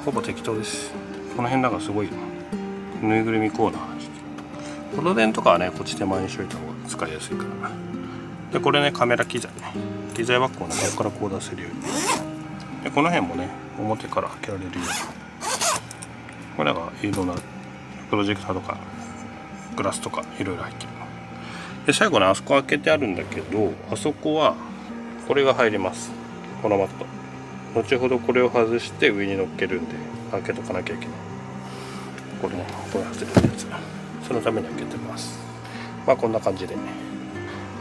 ほぼ適当です。この辺なんかすごいぬいぐるみコーナー。この電とかはねこっち手前にしといた方が使いやすいから。でこれねカメラ機材ね、機材箱をねここからこう出せるように。でこの辺もね表から開けられるように。これがいろんなプロジェクターとかグラスとかいろいろ入ってる。で最後ねあそこ開けてあるんだけど、あそこはこれが入ります。このマット後ほどこれを外して上に乗っけるんで開けとかなきゃいけない。これねこれ外れるやつ、そのために開けてます。まあこんな感じで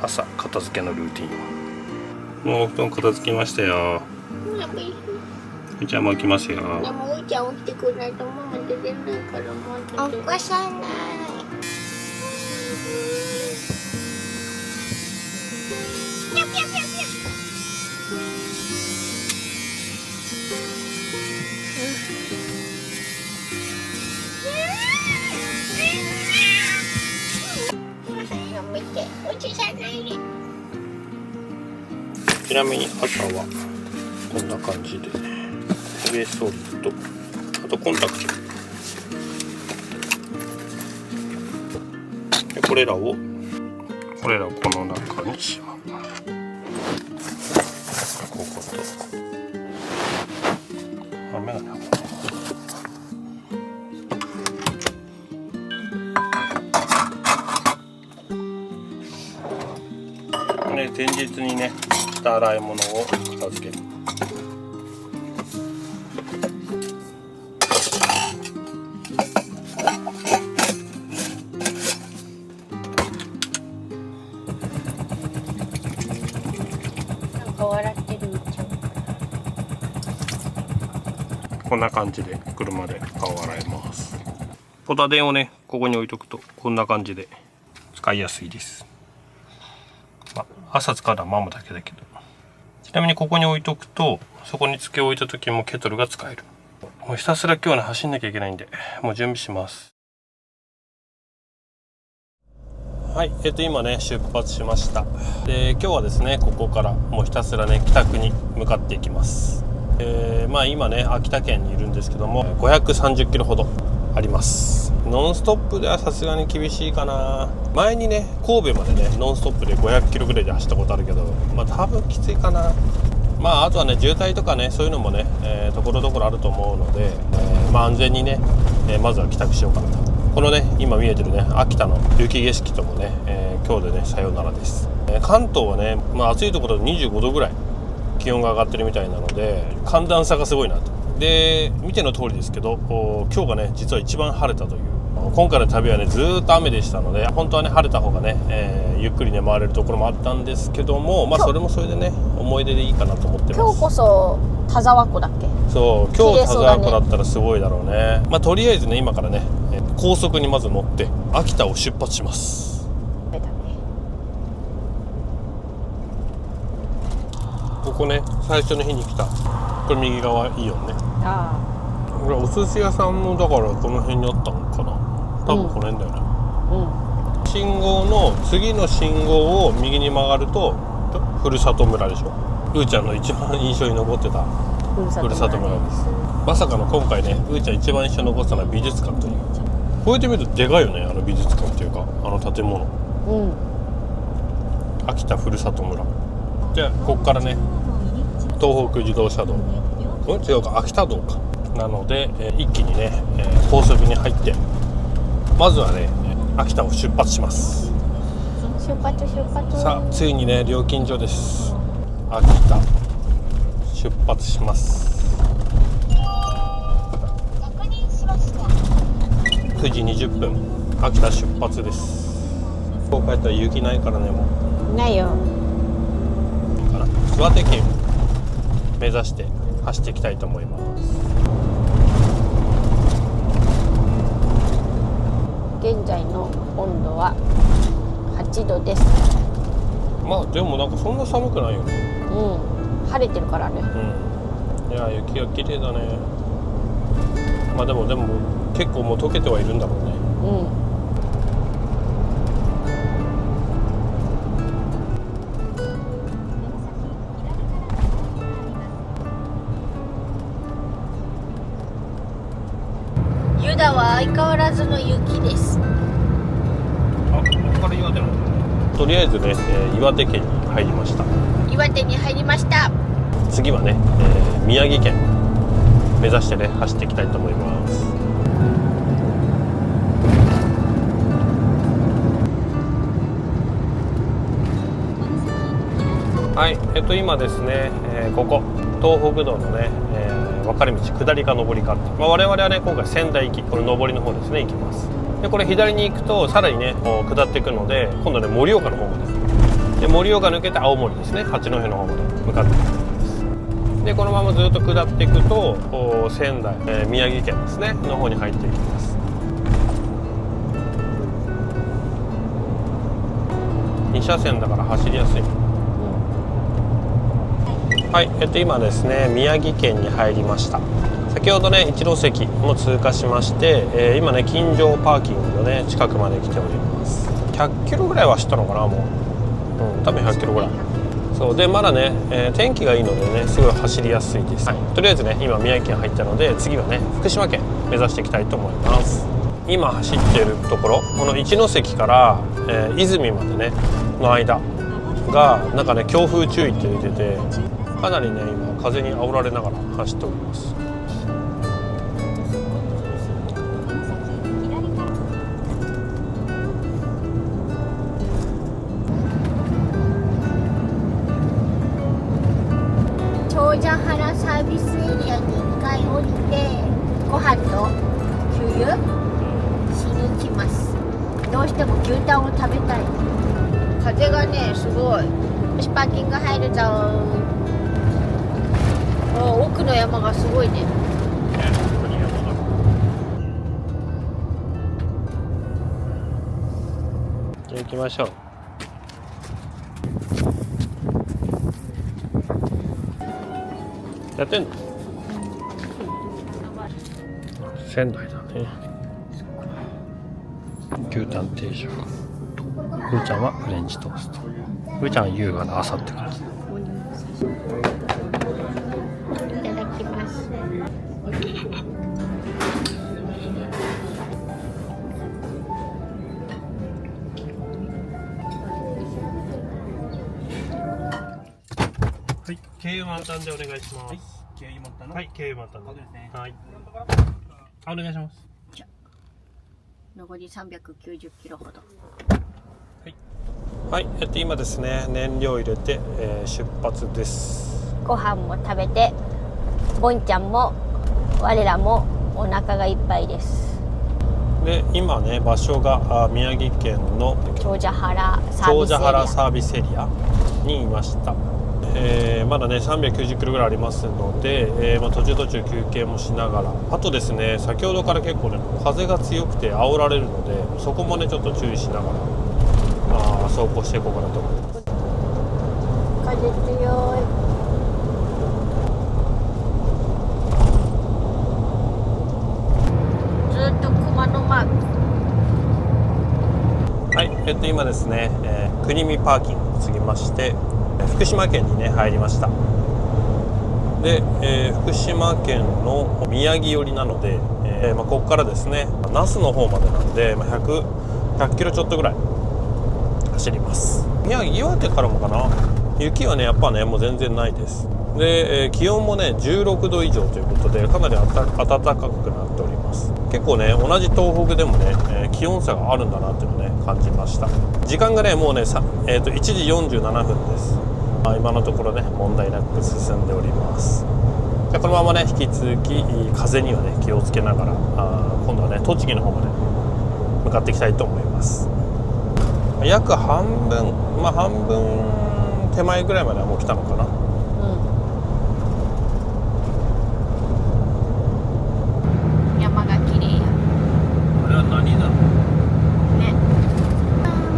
朝片付けのルーティン。もうお布団片付きましたよ。うちゃんも起きますよ。でもういちゃん起きてくれないとママ出れないから起こさない。ぴゃぴゃぴゃぴゃ。ちなみに朝はこんな感じでベースソールとあとコンタクトでこれらをこの中にしまう。こことメガネ前日にねした洗い物を片付ける。なんか笑ってるうちゃん。こんな感じで車で顔を洗います。ポタ電をねここに置いとくとこんな感じで使いやすいです。朝使うのはママだけだけど、ちなみにここに置いとくとそこにつけ置いた時もケトルが使える。もうひたすら今日はね走んなきゃいけないんでもう準備します。はい、今ね出発しました。で今日はですねここからもうひたすらね北区に向かっていきます。まあ今ね秋田県にいるんですけども530キロほどあります。ノンストップではさすがに厳しいかな。前にね神戸までねノンストップで500キロぐらいで走ったことあるけど、まあ多分きついかな。まああとはね渋滞とかねそういうのもね、ところどころあると思うので、まあ安全にね、まずは帰宅しようかなと。このね今見えてるね秋田の雪景色ともね、今日でねさようならです。関東はね、まあ暑いところで25度ぐらい気温が上がってるみたいなので寒暖差がすごいなと。で見ての通りですけど今日がね実は一番晴れたという。今回の旅はねずーっと雨でしたので本当はね晴れた方がね、ゆっくりね回れるところもあったんですけども、まあそれもそれでね思い出でいいかなと思ってます。今日こそ田沢湖だっけ。そう今日田沢湖だったらすごいだろうね。まあとりあえずね今からね高速にまず乗って秋田を出発します。ここね最初の日に来たこれ右側イオンね。あこれお寿司屋さんもだからこの辺にあったのかな。多分この辺だよね。信号の次の信号を右に曲がるとふるさと村でしょ。うーちゃんの一番印象に残ってたふるさと村です。まさかの今回ねうーちゃん一番印象に残ったのは美術館という。こうやって見るとでかいよねあの美術館っていうかあの建物。秋田ふるさと村。じゃあここからね東北自動車道違うか秋田道かなので、一気にね、高速に入ってまずはね秋田を出発します。出発。さあついにね料金所です。秋田出発します。9時20分秋田出発です。こう帰ったら雪ないからねもうないよ。岩手県目指して走っていきたいと思います。現在の温度は8度です。まあでもなんかそんな寒くないよね。晴れてるからね。いや雪が綺麗だね。まあでも結構もう溶けてはいるんだろうね。田は相変わらずの雪です。あ、ここから岩手なの？とりあえずね、岩手県に入りました。岩手に入りました。次はね、宮城県目指してね走っていきたいと思います。はい、今ですね、ここ東北道のね、分かれ道下りか上りかって、我々はね今回仙台行き、これ上りの方ですね行きます。でこれ左に行くとさらにね下っていくので、今度ね盛岡の方まで、盛岡抜けて青森ですね、八戸の方まで向かっていきます。でこのままずっと下っていくと仙台、宮城県ですねの方に入っていきます。2車線だから走りやすい。はい、今ですね宮城県に入りました。先ほどね一ノ関も通過しまして、今ね金城パーキングのね近くまで来ております。100キロぐらいは走ったのかな、もう、多分100キロぐらい。そうでまだね、天気がいいのでねすごい走りやすいです。はい、とりあえずね今宮城県入ったので、次はね福島県目指していきたいと思います。今走っているところ、この一ノ関から、泉までねの間がなんかね強風注意って出てて、かなりね今風に煽られながら走っております。長者原サービスエリアに1回降りてご飯と給油しに行きます。どうしても牛タンを食べたい。風がねすごい。よしパーキング入るぞ。奥の山がすごいね。じゃあ行きましょう。やってんの？仙台だね。牛タン定食。ふーちゃんはフレンチトースト。ふーちゃんは優雅な朝って感じ。いただきます。はい、経由満タンでお願いします。はい、経由満タンの。はい、経由満タンで。ですね。はい。お願いします。残り390キロほど。はい、今ですね燃料入れて、出発です。ご飯も食べて、ボンちゃんも我らもお腹がいっぱいです。で今ね場所が宮城県の長者原サービスエリア。長者原サービスエリアにいました。まだね390キロぐらいありますので、途中休憩もしながら、あとですね先ほどから結構ね風が強くて煽られるので、そこもねちょっと注意しながら走行していこうかなと思います。風強い。ずっと熊のマーク。はい、今ですね、国見パーキングを過ぎまして福島県にね入りました。で、福島県の宮城寄りなので、ここからですね那須の方までなんで、100キロちょっとぐらい走ります。宮城岩手からもかな。雪はねやっぱねもう全然ないです。で、気温もね16度以上ということでかなり暖かくなっております。結構ね同じ東北でもね、気温差があるんだなっていうのをね感じました。時間がねもうね1時47分です。今のところね問題なく進んでおります。じゃあこのままね引き続き風にはね気をつけながら今度はね栃木の方まで向かっていきたいと思います。約半分半分手前ぐらいまではもう来たのかな。山が綺麗やあれは何だろね。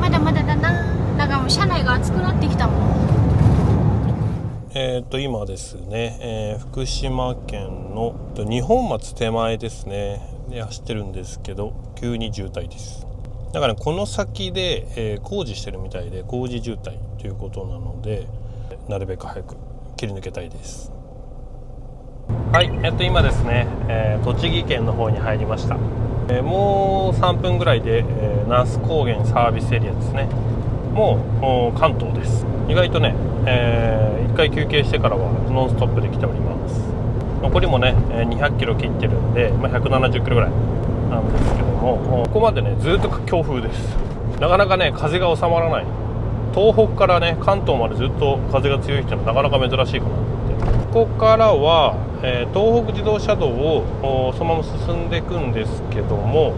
まだまだだな。なんかもう車内が暑くなってきたもん。今ですね、福島県の二本松手前ですねで走ってるんですけど、急に渋滞です。だから、この先で、工事してるみたいで工事渋滞ということなので、なるべく早く切り抜けたいです。はい、今ですね、栃木県の方に入りました。もう3分ぐらいで、那須高原サービスエリアですね。もう関東です。意外とね、1回休憩してからはノンストップで来ております。残りもね200キロ切ってるんで、170キロぐらいなんですけども、ここまでねずっと強風です。なかなかね風が収まらない。東北からね関東までずっと風が強いっていうのはなかなか珍しいかなって。ここからは、東北自動車道をそのまま進んでいくんですけども、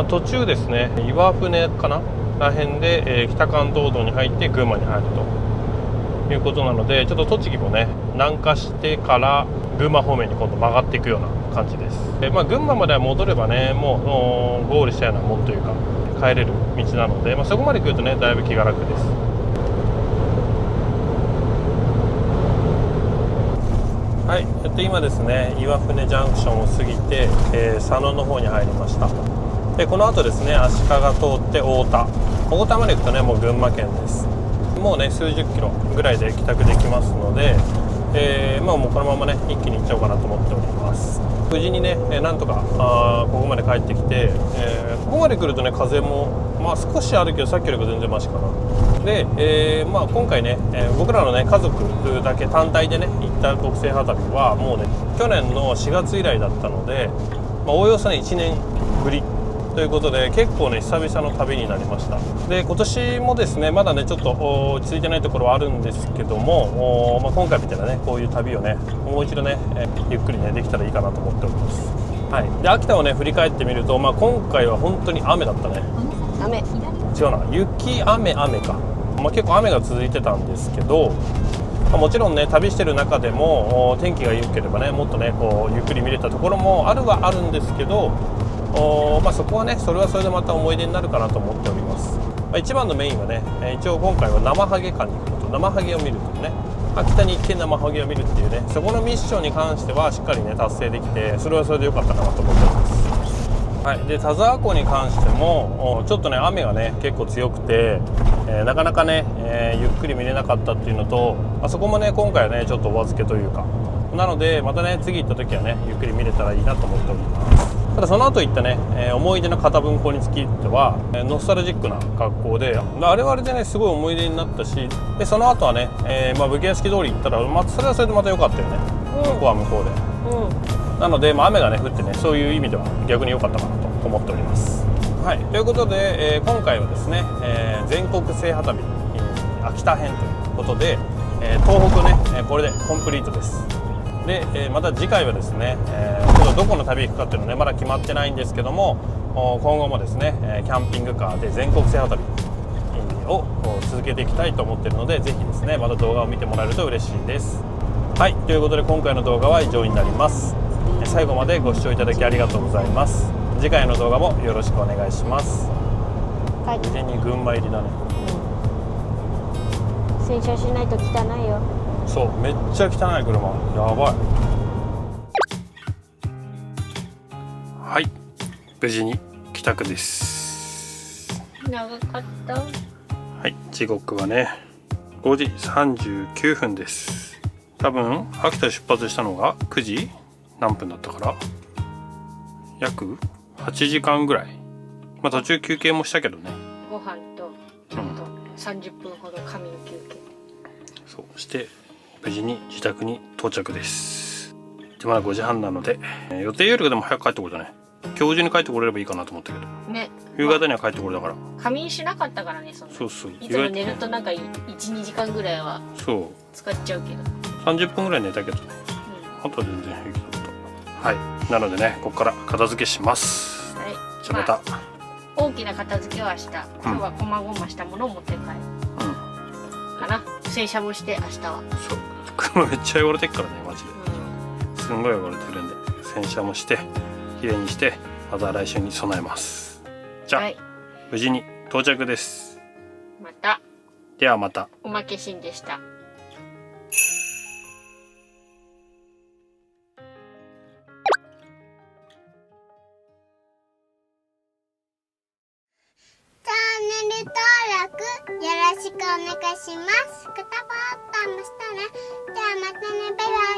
途中ですね岩船かなら辺で、北関東道に入って群馬に入るということなので、ちょっと栃木もね南下してから群馬方面に今度曲がっていくような感じです。群馬までは戻ればねもうゴールしたようなもんというか帰れる道なので、そこまで来るとねだいぶ気が楽です。はい、今ですね岩船ジャンクションを過ぎて、佐野の方に入りました。でこの後ですね足利通って太田まで行くとねもう群馬県です。もうね数十キロぐらいで帰宅できますので、もうこのままね一気に行っちゃおうかなと思っております。無事にねなんとかここまで帰ってきて、ここまで来るとね風も少しあるけどさっきよりも全然マシかな。で、今回ね、僕らのね家族だけ単体でね行った国際派旅はもうね去年の4月以来だったので、おおよそね1年ぶりということで結構ね久々の旅になりました。で今年もですねまだねちょっと落ち着いてないところはあるんですけども、今回みたいなねこういう旅をねもう一度ね、ゆっくりねできたらいいかなと思っております。はい、で秋田をね振り返ってみると、今回は本当に雨だったね。雨違うな、雪雨か、結構雨が続いてたんですけど、もちろんね旅してる中でも天気が良ければねもっとねこうゆっくり見れたところもあるんですけど、そこはねそれはそれでまた思い出になるかなと思っております。一番のメインはね一応今回は生ハゲ館に行くこと、生ハゲを見るというね、秋田に行って生ハゲを見るっていうね、そこのミッションに関してはしっかりね達成できて、それはそれで良かったかなと思っております。はい、で田沢湖に関してもちょっとね雨がね結構強くて、なかなかね、ゆっくり見れなかったっていうのと、そこもね今回はねちょっとお預けというかなので、またね次行った時はねゆっくり見れたらいいなと思っております。ただその後行ったね、思い出の片分校につきてはノスタルジックな学校で、あれはあれでねすごい思い出になったし、でその後はね、武家屋敷通り行ったら、それはそれでまた良かったよね、向こうは向こうで。なので、雨がね降ってねそういう意味では逆に良かったかなと思っております。はい、ということで、今回はですね、全国制覇旅、秋田編ということで、東北ね、これでコンプリートです。で、また次回はですね、ちょっとどこの旅行くかっていうのねまだ決まってないんですけども、今後もですねキャンピングカーで全国制覇旅を続けていきたいと思っているので、ぜひですねまた動画を見てもらえると嬉しいです。はい、ということで今回の動画は以上になります。最後までご視聴いただきありがとうございます。次回の動画もよろしくお願いします。はい、事前に群馬入りだね。洗車しないと汚いよ。そう、めっちゃ汚い車、やばい。はい、無事に帰宅です。長かった。はい、時刻はね5時39分です。多分秋田出発したのが9時何分だったから約8時間ぐらい、途中休憩もしたけどね、ご飯とちょっと30分ほど仮眠休憩、そうして無事に自宅に到着です。でまだ5時半なので、予定よりでも早く帰ってこれたね。今日中に帰ってこれればいいかなと思ったけどね、夕方には帰ってこれだから、仮眠しなかったからね。そうそう、いつも寝るとなんか 1,2 時間ぐらいはそう使っちゃうけど、30分ぐらい寝たけどね、あとは全然平気だった。はい、なのでねここから片付けします。はい、じゃあまた、大きな片付けは明日、今日はこまごましたものを持って帰る、かな。洗車もして明日は。そう、車めっちゃ汚れてっからねマジで、すんごい汚れてるんで洗車もしてきれいにして、また来週に備えます。じゃあ、はい、無事に到着です。また。ではまた。おまけしんでした。チャンネル登録よろしくお願いします。グッドボタンもしたね。じゃあまたね、バイバイ。